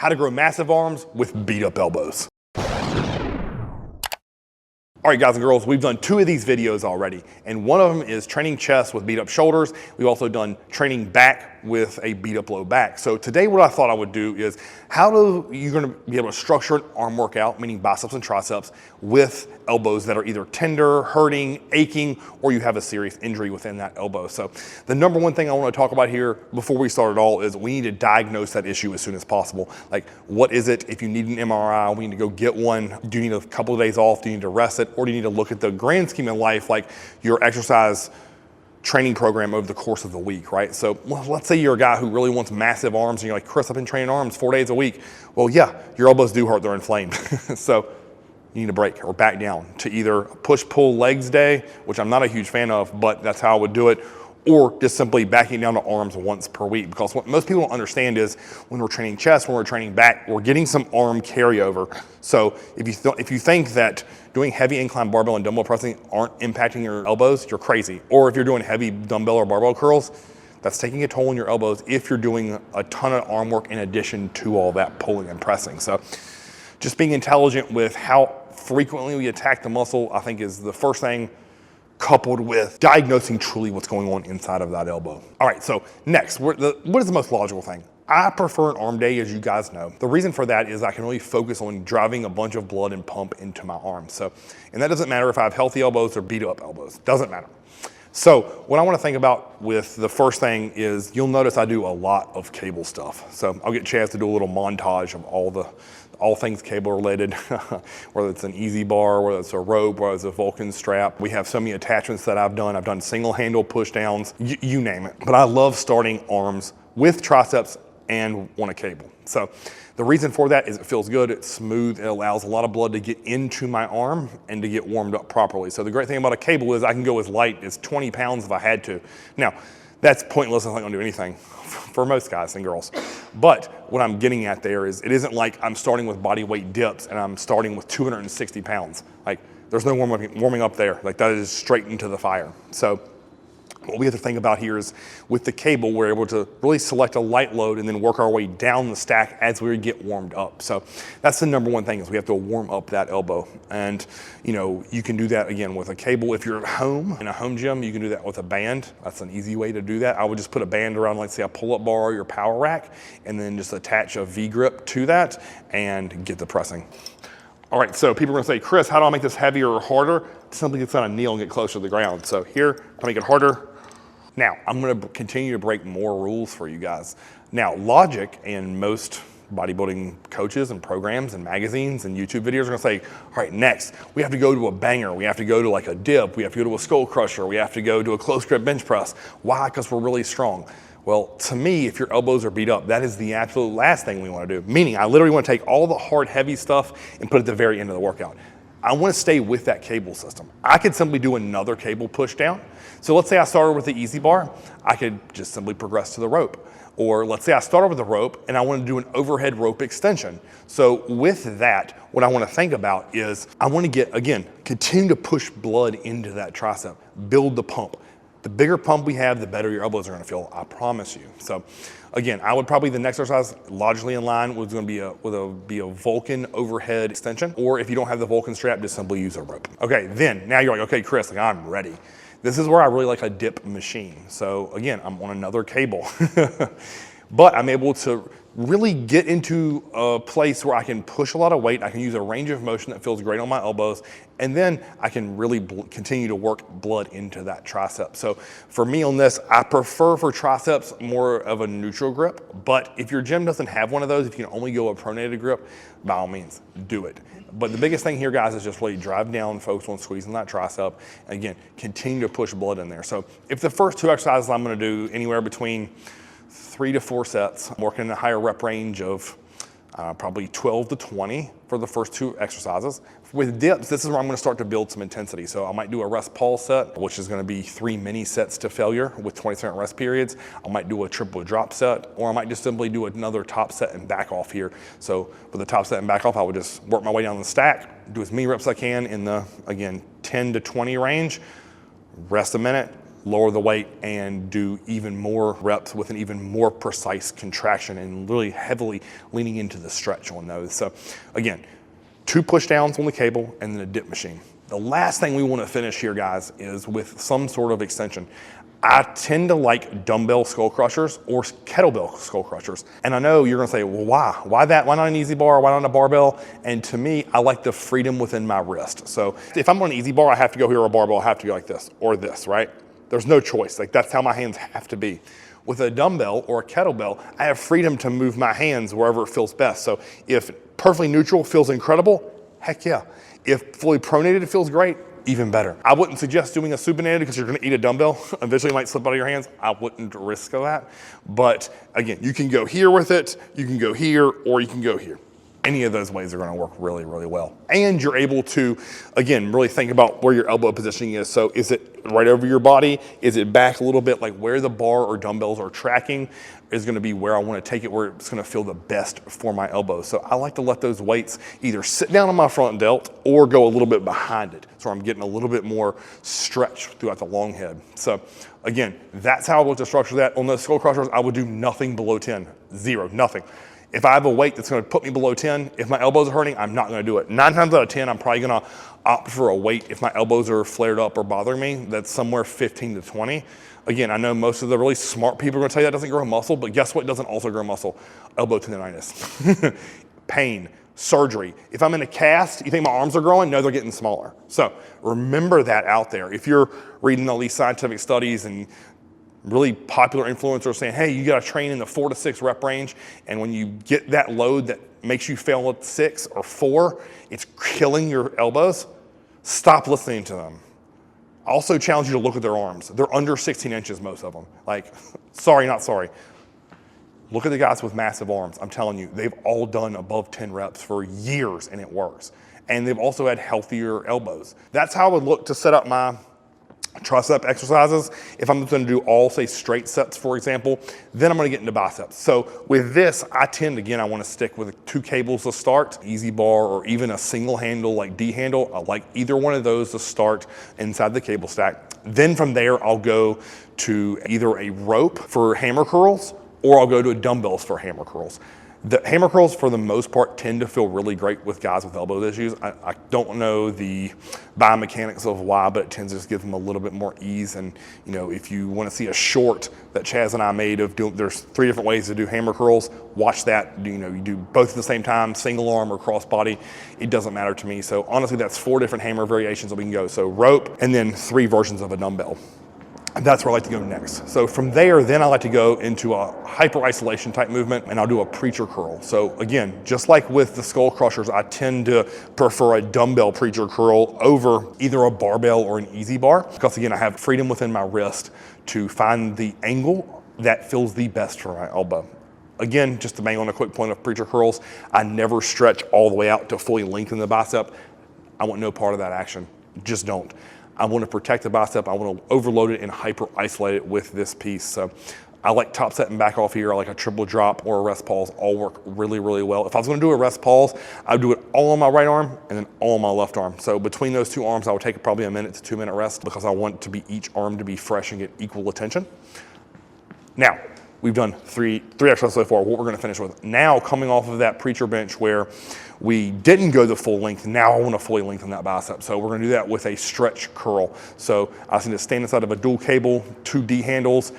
how to grow massive arms with beat up elbows. All right, guys and girls, we've done 2 of these videos already, and one of them is training chest with beat up shoulders. We've also done training back with a beat up low back. So today what I thought I would do is you're gonna be able to structure an arm workout, meaning biceps and triceps, with elbows that are either tender, hurting, aching, or you have a serious injury within that elbow. So the number one thing I wanna talk about here before we start at all is we need to diagnose that issue as soon as possible. Like, what is it? If you need an MRI, we need to go get one. Do you need a couple of days off? Do you need to rest it? Or do you need to look at the grand scheme of life, like your exercise training program over the course of the week, right? So let's say you're a guy who really wants massive arms and you're like, Chris, I've been training arms 4 days a week. Well, yeah, your elbows do hurt, they're inflamed. So you need to break or back down to either push-pull legs day, which I'm not a huge fan of, but that's how I would do it, or just simply backing down to arms once per week. Because what most people don't understand is when we're training chest, when we're training back, we're getting some arm carryover. So if you think that doing heavy incline barbell and dumbbell pressing aren't impacting your elbows, you're crazy. Or if you're doing heavy dumbbell or barbell curls, that's taking a toll on your elbows if you're doing a ton of arm work in addition to all that pulling and pressing. So just being intelligent with how frequently we attack the muscle, I think, is the first thing, coupled with diagnosing truly what's going on inside of that elbow. All right, so next, what is the most logical thing? I prefer an arm day, as you guys know. The reason for that is I can really focus on driving a bunch of blood and pump into my arms. So, and that doesn't matter if I have healthy elbows or beat up elbows, doesn't matter. So what I want to think about with the first thing is, you'll notice I do a lot of cable stuff. So I'll get a chance to do a little montage of all things cable related, whether it's an easy bar, whether it's a rope, whether it's a Vulcan strap. We have so many attachments that I've done. I've done single handle push downs, you name it. But I love starting arms with triceps and on a cable. So the reason for that is it feels good, it's smooth, it allows a lot of blood to get into my arm and to get warmed up properly. So the great thing about a cable is I can go as light as 20 pounds if I had to. Now, that's pointless, I'm not gonna do anything for most guys and girls. But what I'm getting at there is, it isn't like I'm starting with body weight dips and I'm starting with 260 pounds. Like, there's no warming up there. Like, that is straight into the fire. So what we have to think about here is, with the cable, we're able to really select a light load and then work our way down the stack as we get warmed up. So that's the number one thing, is we have to warm up that elbow. And you can do that again with a cable. If you're at home, in a home gym, you can do that with a band. That's an easy way to do that. I would just put a band around, like say a pull-up bar or your power rack, and then just attach a V-grip to that and get the pressing. All right, so people are gonna say, Chris, how do I make this heavier or harder? Simply get on a kneel and get closer to the ground. So here, to make it harder. Now, I'm gonna continue to break more rules for you guys. Now, logic in most bodybuilding coaches and programs and magazines and YouTube videos are gonna say, all right, next, we have to go to a banger. We have to go to like a dip. We have to go to a skull crusher. We have to go to a close grip bench press. Why? Because we're really strong. Well, to me, if your elbows are beat up, that is the absolute last thing we wanna do. Meaning, I literally wanna take all the hard, heavy stuff and put it at the very end of the workout. I wanna stay with that cable system. I could simply do another cable push down. So let's say I started with the easy bar, I could just simply progress to the rope. Or let's say I started with the rope and I wanna do an overhead rope extension. So with that, what I wanna think about is, I wanna continue to push blood into that tricep, build the pump. The bigger pump we have, the better your elbows are gonna feel, I promise you. So again, I would probably, the next exercise logically in line was gonna be a Vulcan overhead extension, or if you don't have the Vulcan strap, just simply use a rope. Okay, then, now you're like, okay, Chris, like, I'm ready. This is where I really like a dip machine. So again, I'm on another cable. But I'm able to really get into a place where I can push a lot of weight. I can use a range of motion that feels great on my elbows. And then I can really continue to work blood into that tricep. So for me on this, I prefer for triceps more of a neutral grip. But if your gym doesn't have one of those, if you can only go a pronated grip, by all means, do it. But the biggest thing here, guys, is just really drive down, focus on squeezing that tricep. And again, continue to push blood in there. So if the first 2 exercises I'm gonna do anywhere between 3 to 4 sets, I'm working in a higher rep range of probably 12 to 20 for the first 2 exercises. With dips, this is where I'm gonna start to build some intensity. So I might do a rest pause set, which is gonna be 3 mini sets to failure with 20-second rest periods. I might do a triple drop set, or I might just simply do another top set and back off here. So with the top set and back off, I would just work my way down the stack, do as many reps as I can in the, again, 10 to 20 range, rest a minute, lower the weight and do even more reps with an even more precise contraction and really heavily leaning into the stretch on those. So again, 2 push downs on the cable and then a dip machine. The last thing we want to finish here, guys, is with some sort of extension. I tend to like dumbbell skull crushers or kettlebell skull crushers. And I know you're gonna say, well, why? Why that? Why not an easy bar? Why not a barbell? And to me, I like the freedom within my wrist. So if I'm on an easy bar, I have to go here, or a barbell, I have to go like this or this, right? There's no choice. Like, that's how my hands have to be. With a dumbbell or a kettlebell, I have freedom to move my hands wherever it feels best. So if perfectly neutral feels incredible, heck yeah. If fully pronated feels great, even better. I wouldn't suggest doing a supinated because you're gonna eat a dumbbell. Eventually it might slip out of your hands. I wouldn't risk that. But again, you can go here with it, you can go here, or you can go here. Any of those ways are gonna work really, really well. And you're able to, again, really think about where your elbow positioning is. So is it right over your body? Is it back a little bit? Like, where the bar or dumbbells are tracking is gonna be where I wanna take it, where it's gonna feel the best for my elbows. So I like to let those weights either sit down on my front delt or go a little bit behind it. So I'm getting a little bit more stretch throughout the long head. So again, that's how I look to structure that. On those skull crushers, I would do nothing below 10, 0, nothing. If I have a weight that's gonna put me below 10, if my elbows are hurting, I'm not gonna do it. 9 times out of 10, I'm probably gonna opt for a weight if my elbows are flared up or bothering me, that's somewhere 15 to 20. Again, I know most of the really smart people are gonna tell you that doesn't grow muscle, but guess what doesn't also grow muscle? Elbow tendonitis. Pain, surgery. If I'm in a cast, you think my arms are growing? No, they're getting smaller. So remember that out there. If you're reading all these scientific studies and really popular influencers saying, hey, you gotta train in the 4 to 6 rep range, and when you get that load that makes you fail at 6 or 4, it's killing your elbows, stop listening to them. I also challenge you to look at their arms. They're under 16 inches, most of them. Like, sorry, not sorry. Look at the guys with massive arms. I'm telling you, they've all done above 10 reps for years and it works. And they've also had healthier elbows. That's how I would look to set up my tricep exercises. If I'm gonna do all, say, straight sets, for example, then I'm gonna get into biceps. So with this, I tend, again, I wanna stick with 2 cables to start, easy bar, or even a single handle like D handle. I like either one of those to start inside the cable stack. Then from there, I'll go to either a rope for hammer curls, or I'll go to dumbbells for hammer curls. The hammer curls, for the most part, tend to feel really great with guys with elbow issues. I don't know the biomechanics of why, but it tends to just give them a little bit more ease. And you know, if you want to see a short that Chaz and I made of doing, there's 3 different ways to do hammer curls. Watch that. You know, you do both at the same time, single arm or cross body. It doesn't matter to me. So honestly, that's 4 different hammer variations that we can go. So rope, and then 3 versions of a dumbbell. That's where I like to go next. So from there, then I like to go into a hyper isolation type movement, and I'll do a preacher curl. So again, just like with the skull crushers, I tend to prefer a dumbbell preacher curl over either a barbell or an easy bar, because again, I have freedom within my wrist to find the angle that feels the best for my elbow. Again, just to bang on a quick point of preacher curls, I never stretch all the way out to fully lengthen the bicep. I want no part of that action. Just don't. I want to protect the bicep. I want to overload it and hyper isolate it with this piece. So I like top set and back off here. I like a triple drop or a rest pause. All work really, really well. If I was going to do a rest pause, I'd do it all on my right arm and then all on my left arm. So between those 2 arms, I would take probably a 1 to 2 minute rest, because I want to be each arm to be fresh and get equal attention. Now, we've done three exercises so far. What we're going to finish with now, coming off of that preacher bench where we didn't go the full length, now I want to fully lengthen that bicep. So we're going to do that with a stretch curl. So I just need to stand inside of a dual cable, 2 D handles,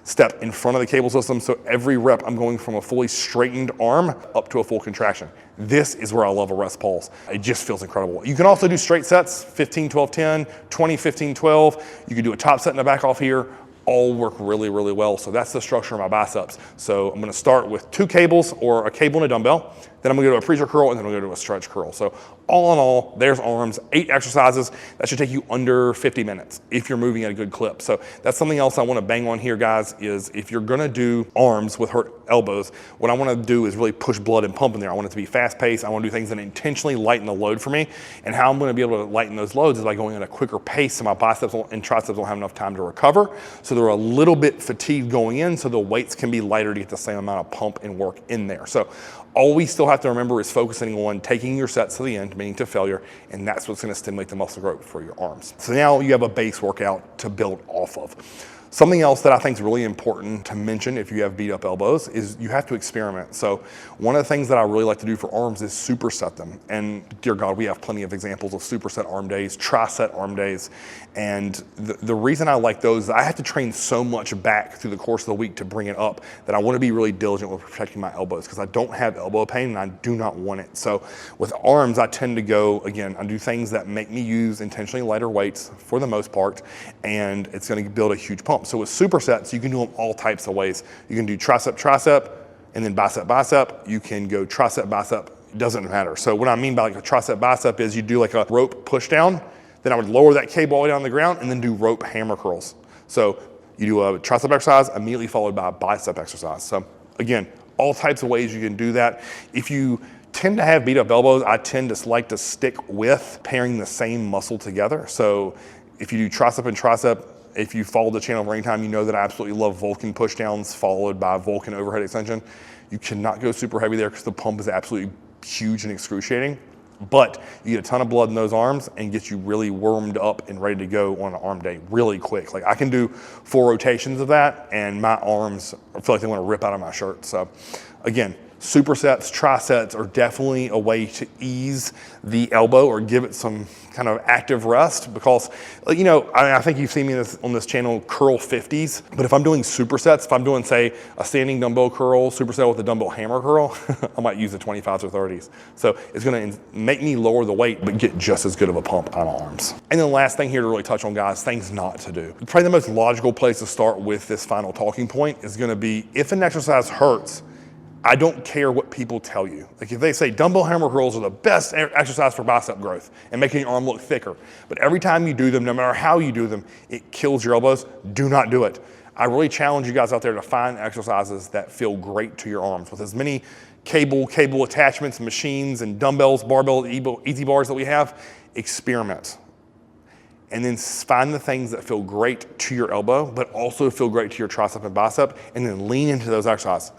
step in front of the cable system. So every rep, I'm going from a fully straightened arm up to a full contraction. This is where I love a rest pulse. It just feels incredible. You can also do straight sets, 15, 12, 10, 20, 15, 12. You can do a top set and a back off here. All work really, really well. So that's the structure of my biceps. So I'm gonna start with 2 cables or a cable and a dumbbell. Then I'm gonna go to a preacher curl, and then I'm gonna go to a stretch curl. So all in all, there's arms, 8 exercises. That should take you under 50 minutes if you're moving at a good clip. So that's something else I wanna bang on here, guys, is if you're gonna do arms with hurt elbows, what I wanna do is really push blood and pump in there. I want it to be fast paced. I wanna do things that intentionally lighten the load for me. And how I'm gonna be able to lighten those loads is by going at a quicker pace, so my biceps and triceps don't have enough time to recover. So they're a little bit fatigued going in, so the weights can be lighter to get the same amount of pump and work in there. So All we still have to remember is focusing on taking your sets to the end, meaning to failure, and that's what's gonna stimulate the muscle growth for your arms. So now you have a base workout to build off of. Something else that I think is really important to mention if you have beat up elbows is you have to experiment. So one of the things that I really like to do for arms is superset them. And dear God, we have plenty of examples of superset arm days, triset arm days. And the reason I like those is I have to train so much back through the course of the week to bring it up that I want to be really diligent with protecting my elbows because I don't have elbow pain and I do not want it. So with arms, I tend to go, again, I do things that make me use intentionally lighter weights for the most part, and it's going to build a huge pump. So with supersets, you can do them all types of ways. You can do tricep, tricep, and then bicep, bicep. You can go tricep, bicep, it doesn't matter. So what I mean by like a tricep, bicep is you do like a rope push down, then I would lower that cable all the way down on the ground and then do rope hammer curls. So you do a tricep exercise immediately followed by a bicep exercise. So again, all types of ways you can do that. If you tend to have beat up elbows, I tend to like to stick with pairing the same muscle together. So if you do tricep and tricep, if you follow the channel for any time, you know that I absolutely love Vulcan push downs followed by Vulcan overhead extension. You cannot go super heavy there because the pump is absolutely huge and excruciating, but you get a ton of blood in those arms and get you really warmed up and ready to go on an arm day really quick. Like I can do 4 rotations of that and my arms feel like they want to rip out of my shirt. So again, supersets, trisets are definitely a way to ease the elbow or give it some kind of active rest because, you know, I think you've seen me on this channel curl 50s, but if I'm doing supersets, if I'm doing, say, a standing dumbbell curl, superset with a dumbbell hammer curl, I might use the 25s or 30s. So it's gonna make me lower the weight, but get just as good of a pump on arms. And then the last thing here to really touch on, guys, things not to do. Probably the most logical place to start with this final talking point is gonna be if an exercise hurts, I don't care what people tell you. Like if they say dumbbell hammer curls are the best exercise for bicep growth and making your arm look thicker, but every time you do them, no matter how you do them, it kills your elbows, do not do it. I really challenge you guys out there to find exercises that feel great to your arms with as many cable attachments, machines, and dumbbells, barbell, easy bars that we have. Experiment. And then find the things that feel great to your elbow, but also feel great to your tricep and bicep, and then lean into those exercises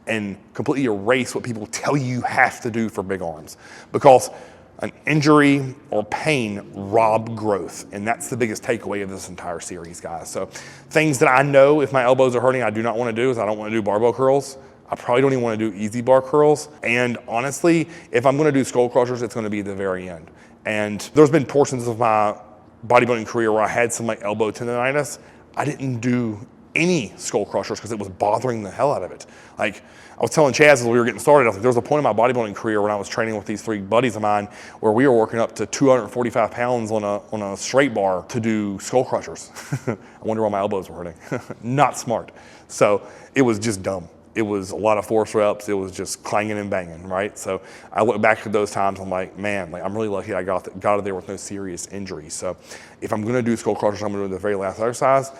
and completely erase what people tell you have to do for big arms. Because an injury or pain rob growth. And that's the biggest takeaway of this entire series, guys. So things that I know if my elbows are hurting, I do not want to do is I don't want to do barbell curls. I probably don't even want to do easy bar curls. And honestly, if I'm going to do skull crushers, it's going to be at the very end. And there's been portions of my bodybuilding career where I had some like elbow tendonitis. I didn't do any skull crushers because it was bothering the hell out of it. Like I was telling Chaz as we were getting started, I was like, there was a point in my bodybuilding career when I was training with these 3 buddies of mine where we were working up to 245 pounds on a straight bar to do skull crushers. I wonder why my elbows were hurting. Not smart. So it was just dumb. It was a lot of force reps. It was just clanging and banging, right? So I look back at those times, I'm like, man, like I'm really lucky I got out of there with no serious injuries. So if I'm gonna do skull crushers, I'm gonna do the very last exercise.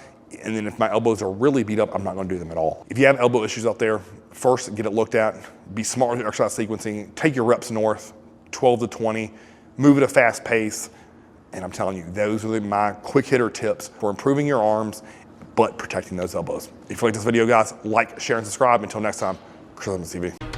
And then if my elbows are really beat up, I'm not gonna do them at all. If you have elbow issues out there, first get it looked at, be smart with your exercise sequencing, take your reps north, 12 to 20, move at a fast pace. And I'm telling you, those are my quick hitter tips for improving your arms, but protecting those elbows. If you like this video, guys, like, share, and subscribe. Until next time, Chris on TV.